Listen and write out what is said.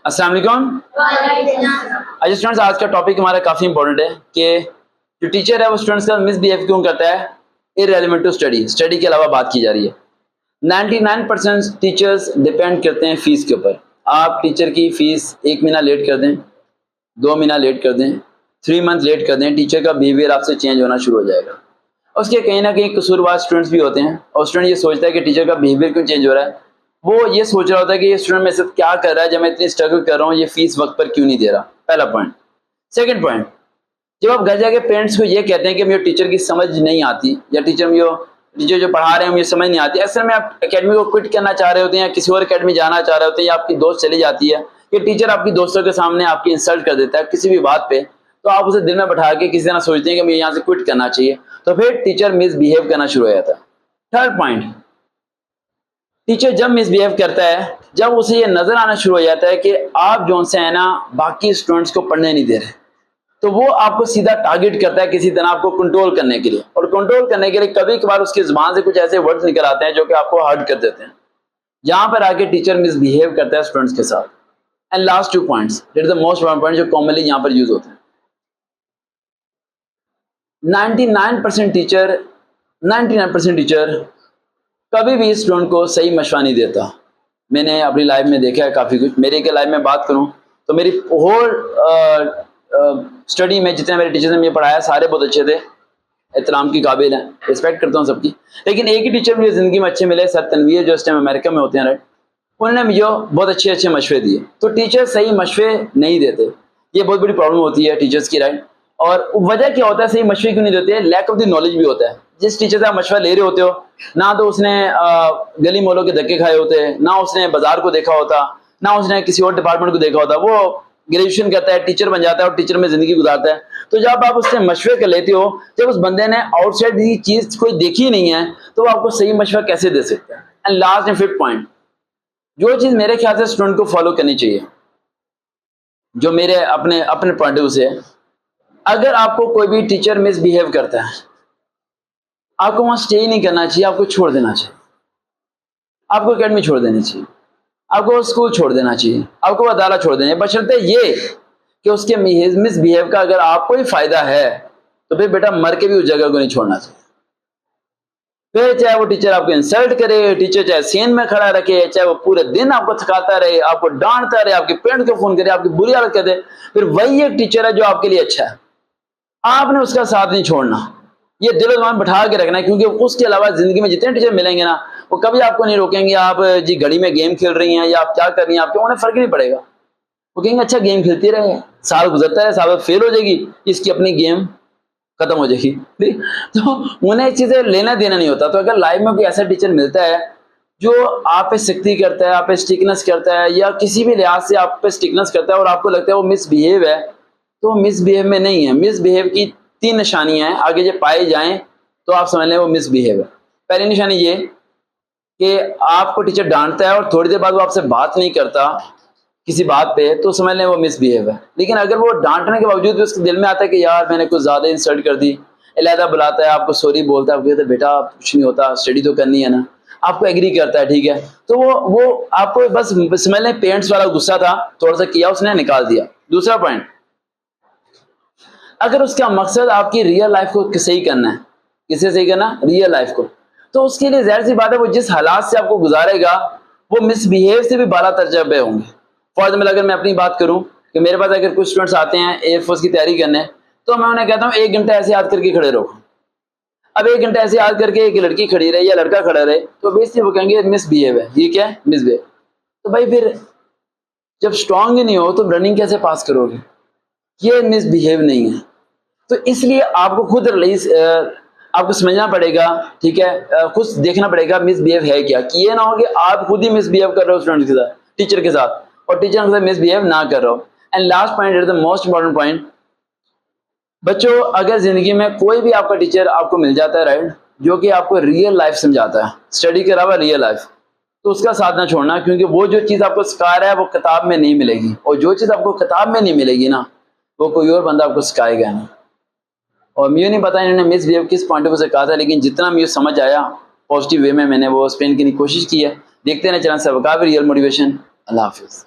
अस्सलाम वालेकुम। अच्छा स्टूडेंट्स, आज का टॉपिक हमारा काफ़ी इंपॉर्टेंट है कि जो टीचर है वो स्टूडेंट्स का मिसबिहेव क्यों करता है। इररेलेवेंट टू स्टडी के अलावा बात की जा रही है। 99% टीचर्स डिपेंड करते हैं फीस के ऊपर। आप टीचर की फीस 1 महीना लेट कर दें, 2 महीना लेट कर दें, 3 मंथ लेट कर दें, टीचर का बिहेवियर आपसे चेंज होना शुरू हो जाएगा। उसके कहीं ना कहीं कसूरवार स्टूडेंट्स भी होते हैं और स्टूडेंट ये सोचता है कि टीचर का बिहेवियर क्यों चेंज हो रहा है। वो ये सोच रहा होता है कि ये स्टूडेंट मेरे साथ क्या कर रहा है, जब मैं इतनी स्ट्रगल कर रहा हूँ, ये फीस वक्त पर क्यों नहीं दे रहा। पहला पॉइंट। सेकंड पॉइंट, जब आप घर जाके पेरेंट्स को ये कहते हैं कि मुझे टीचर की समझ नहीं आती या टीचर जो पढ़ा रहे हैं मुझे समझ नहीं आती, असल में आप एकेडमी को क्विट करना चाह रहे होते हैं या किसी और एकेडमी जाना चाह रहे होते हैं, या आपकी दोस्त चली जाती है कि टीचर आपकी दोस्तों के सामने आपकी इंसल्ट कर देता है किसी भी बात पे, तो आप उसे दिल में बैठा के किसी तरह सोचते हैं कि मुझे यहाँ से क्विट करना चाहिए, तो फिर टीचर मिसबिहेव करना शुरू हो जाता है। थर्ड पॉइंट, टीचर जब मिसबिहेव करता है, जब उसे ये नजर आना शुरू हो जाता है कि आप जो से है ना बाकी स्टूडेंट्स को पढ़ने नहीं दे रहे, तो वो आपको सीधा टारगेट करता है किसी तरह आपको कंट्रोल करने के लिए। और कंट्रोल करने के लिए कभी कभार उसकी जुबान से कुछ ऐसे वर्ड्स निकल आते हैं जो कि आपको हर्ट कर देते हैं। यहां पर आके टीचर मिसबिहेव करता है स्टूडेंट्स के साथ। And last 2 points, that is the most important point जो कॉमनली यहां पर यूज होते हैं। 99% टीचर कभी भी स्टूडेंट को सही मशवरा नहीं देता। मैंने अपनी लाइफ में देखा है काफ़ी कुछ। मेरे के लाइफ में बात करूं तो मेरी होल स्टडी में जितने मेरे टीचर्स ने मुझे पढ़ाया सारे बहुत अच्छे थे, एहतराम की काबिल हैं, रिस्पेक्ट करता हूँ सबकी। लेकिन एक ही टीचर मुझे ज़िंदगी में अच्छे मिले, सर तनवीर, जो इस टाइम अमेरिका में होते हैं, राइट। उन्होंने मुझे बहुत अच्छे अच्छे मशवरे दिए। तो टीचर सही मशवरे नहीं देते, ये बहुत बड़ी प्रॉब्लम होती है टीचर्स की, राइट। और वजह क्या होता है सही मशवरे क्यों नहीं देते? लैक ऑफ द नॉलेज भी होता है। जिस टीचर से आप मशवरा ले रहे होते हो, ना तो उसने गली मोलों के धक्के खाए होते, ना उसने बाजार को देखा होता, ना उसने किसी और डिपार्टमेंट को देखा होता। वो ग्रेजुएशन करता है, टीचर बन जाता है और टीचर में जिंदगी गुजारता है। तो जब आप उससे मशवरे कर लेते हो, जब उस बंदे ने आउटसाइड की चीज कोई देखी नहीं है, तो वो आपको सही मशवरा कैसे दे सकता है। And last and fifth point, जो चीज मेरे ख्याल से स्टूडेंट को फॉलो करनी चाहिए, जो मेरे अपने पॉइंट ऑफ व्यू से, अगर आपको कोई भी टीचर मिसबिहेव करता है, आपको वहां स्टे नहीं करना चाहिए, आपको छोड़ देना चाहिए। आपको एकेडमी छोड़ देनी चाहिए, आपको स्कूल छोड़ देना चाहिए, आपको अदालत छोड़ देनी चाहिए, बशर्ते ये कि उसके मिसबिहेव का अगर आपको ही फायदा है, तो फिर बेटा मर के भी उस जगह को नहीं छोड़ना चाहिए। फिर चाहे वो टीचर आपको इंसल्ट करे, टीचर चाहे सीन में खड़ा रखे, चाहे वो पूरे दिन आपको थकाता रहे, आपको डांटता रहे, आपके पेरेंट्स को फोन करे, आपकी बुरी हालत कर दे, फिर वही एक टीचर है जो आपके लिए अच्छा है। आपने उसका साथ नहीं छोड़ना, ये दिलो दिमाग में बैठा के रखना है, क्योंकि उसके अलावा जिंदगी में जितने टीचर मिलेंगे ना, वो कभी आपको नहीं रोकेंगे आप जी घड़ी में गेम खेल रही हैं या आप क्या कर रही हैं, आपको उन्हें फर्क नहीं पड़ेगा। वो कहेंगे अच्छा गेम खेलती रहे, साल गुजरता है, साल फेल हो जाएगी, इसकी अपनी गेम खत्म हो जाएगी। तो उन्हें इस चीजें लेना देना नहीं होता। तो अगर लाइफ में कोई ऐसा टीचर मिलता है जो आप पे सख्ती करता है, आप पे स्टिकनेस करता है, या किसी भी लिहाज से आप पे स्टिकनेस करता है और आपको लगता है वो मिसबिहेव है, तो मिसबिहेव में नहीं है। मिसबिहेव की 3 निशानियां हैं, आगे जो पाए जाएं तो आप समझ लें वो मिसबिहेव है। पहली निशानी ये कि आपको टीचर डांटता है और थोड़ी देर बाद वो आपसे बात नहीं करता किसी बात पे, तो समझ लें वो मिसबिहेव है। लेकिन अगर वो डांटने के बावजूद भी उसके दिल में आता है कि यार मैंने कुछ ज्यादा इंसल्ट कर दी, अलहदा बुलाता है, आपको सॉरी बोलता है, आप कहते हैं बेटा कुछ नहीं होता, स्टडी तो करनी है ना, आपको एग्री करता है, ठीक है, तो वो आपको बस समझ लें पेरेंट्स वाला गुस्सा था, थोड़ा सा किया उसने, निकाल दिया। दूसरा पॉइंट, अगर उसका मकसद आपकी रियल लाइफ को सही करना है, किसे सही करना? रियल लाइफ को, तो उसके लिए जाहिर सी बात है वो जिस हालात से आपको गुजारेगा वो मिसबिहेव से भी बाला तर्जबे होंगे। फॉर एग्जाम्पल अगर मैं अपनी बात करूं कि मेरे पास अगर कुछ स्टूडेंट्स आते हैं एयरफोर्स की तैयारी करने, तो मैं उन्हें कहता हूं 1 घंटा ऐसे याद करके खड़े रहो। अब 1 घंटा ऐसे याद करके एक लड़की खड़ी रहे या लड़का खड़ा रहे, तो बेसिकली वो कहेंगे मिसबिहेव है। ये क्या है? मिसबिहेव। तो भाई फिर जब स्ट्रांग ही नहीं हो तो रनिंग कैसे पास करोगे? ये मिसबिहेव नहीं है। तो इसलिए आपको खुद आपको समझना पड़ेगा, ठीक है, खुद देखना पड़ेगा मिसबिहेव है क्या, कि ये ना हो कि आप खुद ही मिसबिहेव कर रहे हो स्टूडेंट के साथ, टीचर के साथ, और टीचर के साथ मिसबिहेव ना कर रहे हो। And last point is the most important point, बच्चों अगर जिंदगी में कोई भी आपका टीचर आपको मिल जाता है, राइट, जो कि आपको रियल लाइफ समझाता है, स्टडी के अलावा रियल लाइफ, तो उसका साथ ना छोड़ना, क्योंकि वो जो चीज़ आपको सिखा रहा है वो किताब में नहीं मिलेगी, और जो चीज़ आपको किताब में नहीं मिलेगी ना, वो कोई और बंदा आपको सिखाएगा नहीं। और मुझे नहीं पता इन्होंने मिसबिहेव किस पॉइंट ऑफ व्यू से कहा था, लेकिन जितना मुझे समझ आया पॉजिटिव वे में मैंने वो एक्सप्लेन करने की कोशिश की है। देखते रहना चैनल से रियल मोटिवेशन। अल्लाह हाफिज़।